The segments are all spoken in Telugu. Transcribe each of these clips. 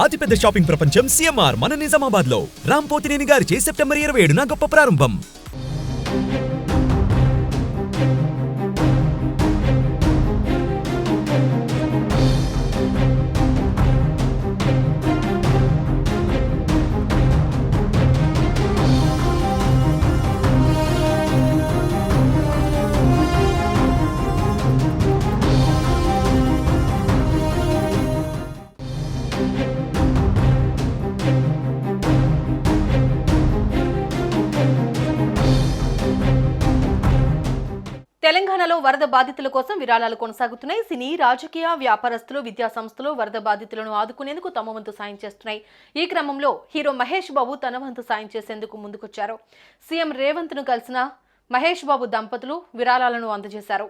అతిపెద్ద షాపింగ్ ప్రపంచం సిఎంఆర్ మన నిజామాబాద్ లో రామ్ పోతినేని గారిచే సెప్టెంబర్ 27న గొప్ప ప్రారంభం. తెలంగాణలో వరద బాధితుల కోసం విరాళాలు కొనసాగుతున్నాయి. సినీ, రాజకీయ, వ్యాపారస్తులు, విద్యా సంస్థలు వరద బాధితులను ఆదుకునేందుకు తమ వంతు సాయం చేస్తున్నాయి. ఈ క్రమంలో హీరో మహేష్ బాబు తన వంతు సాయం చేసేందుకు ముందుకొచ్చారు. సీఎం రేవంత్ ను కలిసిన మహేష్ బాబు దంపతులు విరాళాలను అందజేశారు.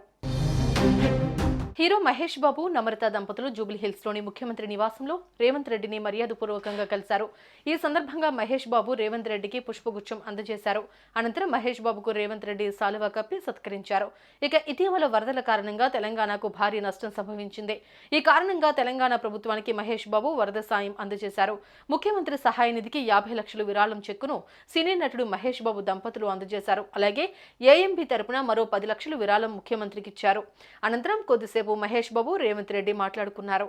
హీరో మహేష్ బాబు, నమ్రత దంపతులు జూబ్లీహిల్స్ లోని ముఖ్యమంత్రి నివాసంలో రేవంత్ రెడ్డిని మర్యాదపూర్వకంగా కలిశారు. ఈ సందర్భంగా మహేష్ బాబు రేవంత్ రెడ్డికి పుష్పగుచ్చం అందజేశారు. అనంతరం మహేష్ బాబుకు రేవంత్ రెడ్డి శాలువా కప్పి సత్కరించారు. ఇక ఇటీవల వరదల కారణంగా తెలంగాణకు భారీ నష్టం సంభవించింది. ఈ కారణంగా తెలంగాణ ప్రభుత్వానికి మహేష్ బాబు వరద సాయం అందజేశారు. ముఖ్యమంత్రి సహాయ నిధికి 50 లక్షలు విరాళం చెక్కును సినీ నటుడు మహేష్ బాబు దంపతులు అందజేశారు. అలాగే ఏఎంబీ తరపున మరో 10 లక్షలు విరాళం ముఖ్యమంత్రికి ఇచ్చారు. అనంతరం కొద్దిసేపు మహేష్ బాబు, రేవంత్ రెడ్డి మాట్లాడుకున్నారు.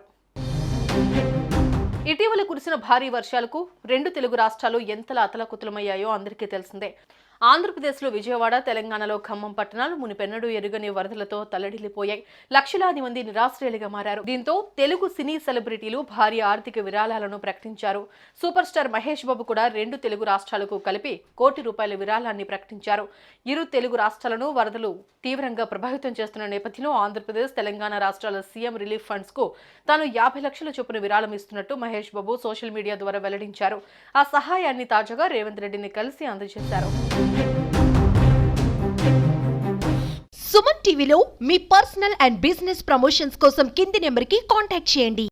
ఇటీవల కురిసిన భారీ వర్షాలకు 2 తెలుగు రాష్ట్రాలు ఎంతలా అతలాకుతలమయ్యాయో అందరికీ తెలిసిందే. ఆంధ్రప్రదేశ్లో విజయవాడ, తెలంగాణలో ఖమ్మం పట్టణాలు మునిపెన్నడూ ఎరుగని వరదలతో తల్లడిల్లిపోయాయి. లక్షలాది మంది నిరాశ్రయులుగా మారారు. దీంతో తెలుగు సినీ సెలబ్రిటీలు భారీ ఆర్థిక విరాళాలను ప్రకటించారు. సూపర్ స్టార్ మహేష్ బాబు కూడా 2 తెలుగు రాష్ట్రాలకు కలిపి ₹1 కోటి విరాళాన్ని ప్రకటించారు. ఇరు తెలుగు రాష్ట్రాలను వరదలు తీవ్రంగా ప్రభావితం చేస్తున్న నేపథ్యంలో ఆంధ్రప్రదేశ్, తెలంగాణ రాష్ట్రాల సీఎం రిలీఫ్ ఫండ్స్ కు తాను 50 లక్షల చొప్పున విరాళం ఇస్తున్నట్టు మహేష్ బాబు సోషల్ మీడియా ద్వారా వెల్లడించారు. ఆ సహాయాన్ని తాజాగా రేవంత్ రెడ్డిని కలిసి అందజేశారు. సుమన్ టీవీలో మీ పర్సనల్ అండ్ బిజినెస్ ప్రమోషన్స్ కోసం కింది నెంబర్కి కాంటాక్ట్ చేయండి.